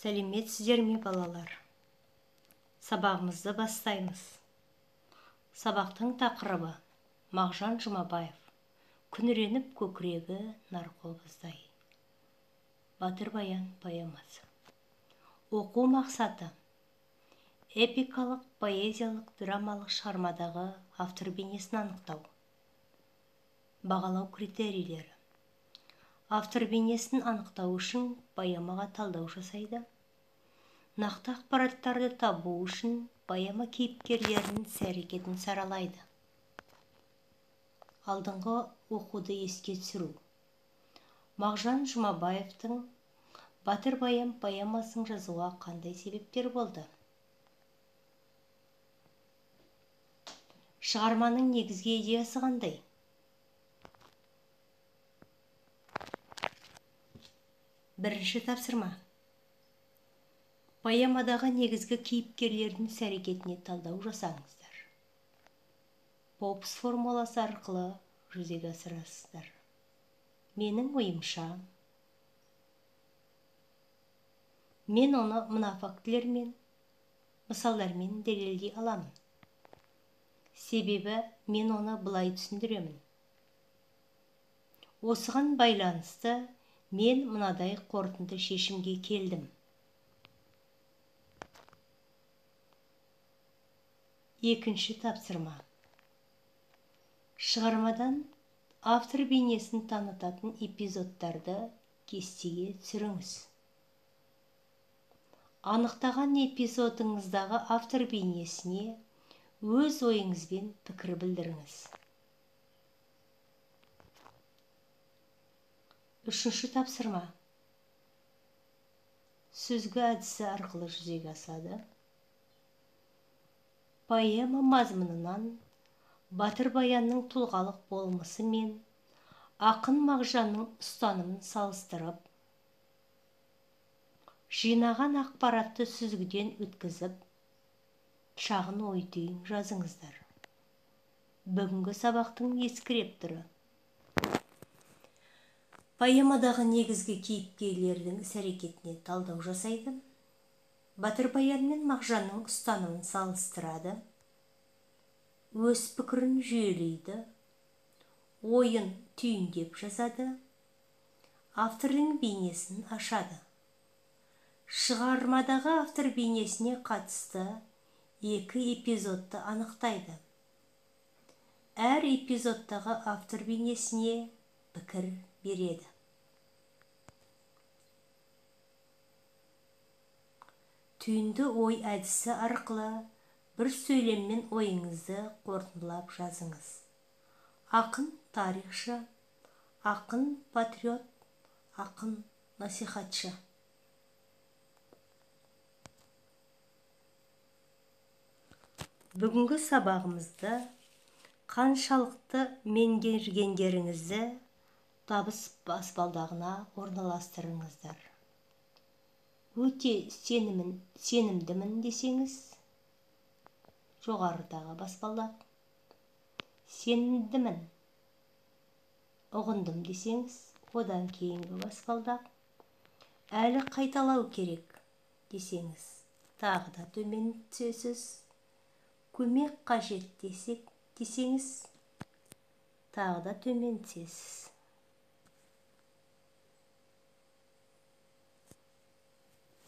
Сәлеметсіздер ме балалар? Сабағымызды бастаймыз. Сабақтың тақырыбы Мағжан Жұмабаев. Күңіреніп көкірегі нарқобыздай. Батыр баян поэмасы. Оқу мақсаты: эпикалық, поэзиялық, драмалық шығармадағы автор бейнесін анықтау. Бағалау критерийлері: автор бейнесін анықтау үшін поэмаға талдау жасайды. Нақты ақпараттарды табу үшін поэма кейіпкерлерінің іс-әрекетін саралайды. Алдыңғы оқуды еске түсіру. Мағжан Жұмабаевтың Батыр баян поэмасын жазуға қандай себептер болды? Шығарманың негізгі идеясы қандай? Бірінші тапсырма. Поэмадағы негізгі кейіпкерлердің іс-әрекетіне талдау жасаңыздар. Попс формуласы арқылы жүзеге асырасыздар. Менің ойымша, мен оны мына фактілермен, мысалдармен дәлелдей аламын. Себебі мен оны былай түсіндіремін. Осыған байланысты мен мынадай қорытынды шешімге келдім. Екінші тапсырма. Шығармадан автор бейнесін танытатын эпизодтарды кестеге түсіріңіз. Анықтаған эпизодыңыздағы автор бейнесіне өз ойыңызбен пікір білдіріңіз. Үшінші тапсырма. Сөзгі әдісі арқылы жүзеге асады. Поэма мазмұнынан Батыр баянның тұлғалық болмысы мен ақын Мағжанның ұстанымын салыстырып, жинаған ақпаратты сүзгіден өткізіп, шағын ой түйін жазыңыздар. Бүгінгі сабақтың ескеріп түрі. Поэмадағы негізгі кейіпкерлердің іс-әрекетіне талдау жасайды. Батыр баян мен Мағжанның ұстанымын салыстырады. Өз пікірін жүйелейді. Ойын түйіндеп жазады. Автордың бейнесін ашады. Шығармадағы автор бейнесіне қатысты екі эпизодты анықтайды. Әр эпизодтағы автор бейнесіне пікір береді. Түйінді ой әдісі арқылы бір сөйлеммен ойыңызды қорытындылап жазыңыз. Ақын тарихшы, ақын патриот, ақын насихатшы. Бүгінгі сабағымызды қаншалықты меңгергендеріңізді табыс баспалдағына орналастырыңыздар. Өте сенімдімін десеңіз, жоғарыдағы баспалдақ. Сенімдімін, ұғындым десеңіз, одан кейінгі баспалдақ. Әлі қайталау керек десеңіз, тағы да төмен түсесіз. Көмек қажет десеңіз, тағы да төмен түсесіз.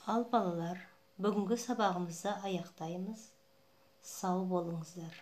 Ал балалар, бүгінгі сабағымызды аяқтаймыз. Сау болыңыздар.